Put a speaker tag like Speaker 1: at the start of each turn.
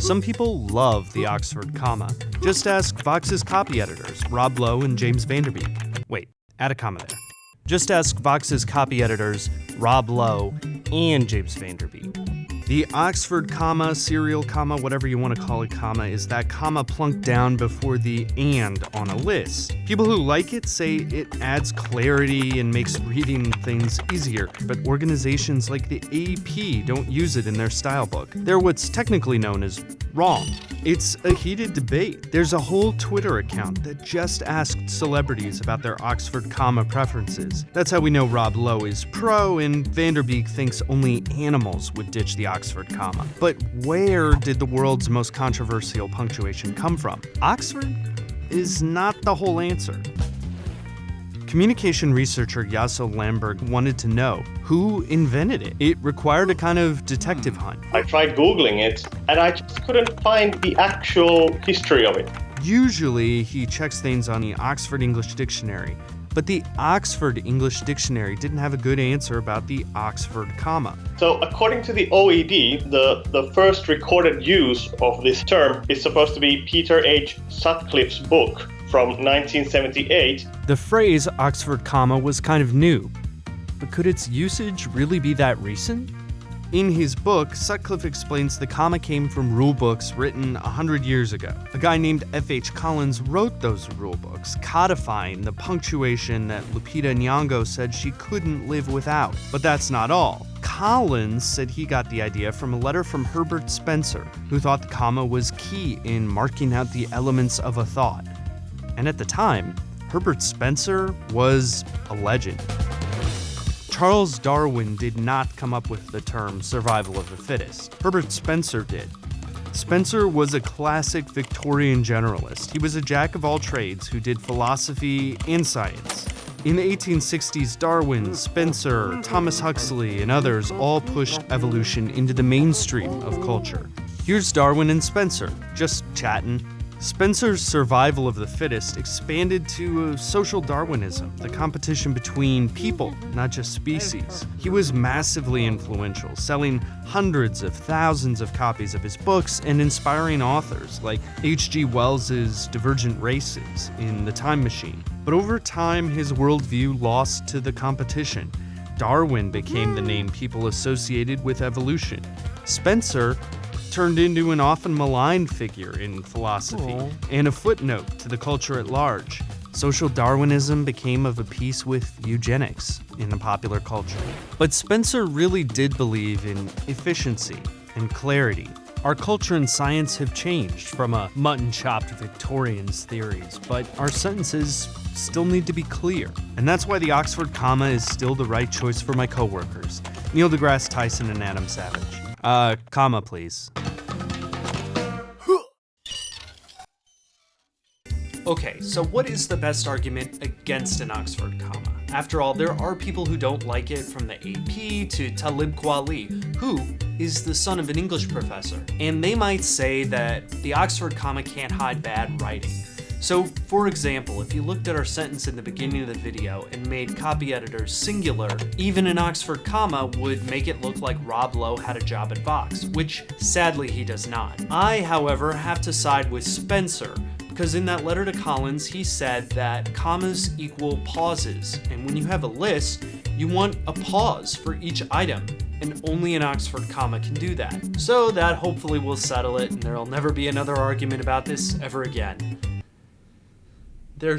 Speaker 1: Some people love the Oxford comma. Just ask Vox's copy editors, Rob Lowe and James Vanderbeek. Wait, add a comma there. Just ask Vox's copy editors, Rob Lowe and James Vanderbeek. The Oxford comma, serial comma, whatever you want to call it comma, is that comma plunked down before the and on a list. People who like it say it adds clarity and makes reading things easier, but organizations like the AP don't use it in their style book. They're what's technically known as wrong. It's a heated debate. There's a whole Twitter account that just asked celebrities about their Oxford comma preferences. That's how we know Rob Lowe is pro and Vanderbeek thinks only animals would ditch the Oxford comma. But where did the world's most controversial punctuation come from? Oxford is not the whole answer. Communication researcher Yasso Lamberg wanted to know who invented it. It required a kind of detective hunt.
Speaker 2: I tried Googling it, and I just couldn't find the actual history of it.
Speaker 1: Usually, he checks things on the Oxford English Dictionary, but the Oxford English Dictionary didn't have a good answer about the Oxford comma.
Speaker 2: So according to the OED, the first recorded use of this term is supposed to be Peter H. Sutcliffe's book from 1978.
Speaker 1: The phrase Oxford comma was kind of new, but could its usage really be that recent? In his book, Sutcliffe explains the comma came from rule books written 100 years ago. A guy named F.H. Collins wrote those rule books, codifying the punctuation that Lupita Nyong'o said she couldn't live without. But that's not all. Collins said he got the idea from a letter from Herbert Spencer, who thought the comma was key in marking out the elements of a thought. And at the time, Herbert Spencer was a legend. Charles Darwin did not come up with the term survival of the fittest. Herbert Spencer did. Spencer was a classic Victorian generalist. He was a jack of all trades who did philosophy and science. In the 1860s, Darwin, Spencer, Thomas Huxley, and others all pushed evolution into the mainstream of culture. Here's Darwin and Spencer, just chatting. Spencer's survival of the fittest expanded to social Darwinism, the competition between people, not just species. He was massively influential, selling hundreds of thousands of copies of his books and inspiring authors like H.G. Wells's Divergent Races in The Time Machine. But over time, his worldview lost to the competition. Darwin became the name people associated with evolution. Spencer turned into an often maligned figure in philosophy and a footnote to the culture at large. Social Darwinism became of a piece with eugenics in the popular culture. But Spencer really did believe in efficiency and clarity. Our culture and science have changed from a mutton-chopped Victorian's theories, but our sentences still need to be clear. And that's why the Oxford comma is still the right choice for my coworkers, Neil deGrasse Tyson and Adam Savage. Comma, please. Okay, so what is the best argument against an Oxford comma? After all, there are people who don't like it, from the AP to Talib Kweli, who is the son of an English professor. And they might say that the Oxford comma can't hide bad writing. So, for example, if you looked at our sentence in the beginning of the video and made copy editors singular, even an Oxford comma would make it look like Rob Lowe had a job at Vox, which sadly he does not. I, however, have to side with Spencer, because in that letter to Collins, he said that commas equal pauses, and when you have a list, you want a pause for each item, and only an Oxford comma can do that. So that hopefully will settle it, and there'll never be another argument about this ever again. Yeah.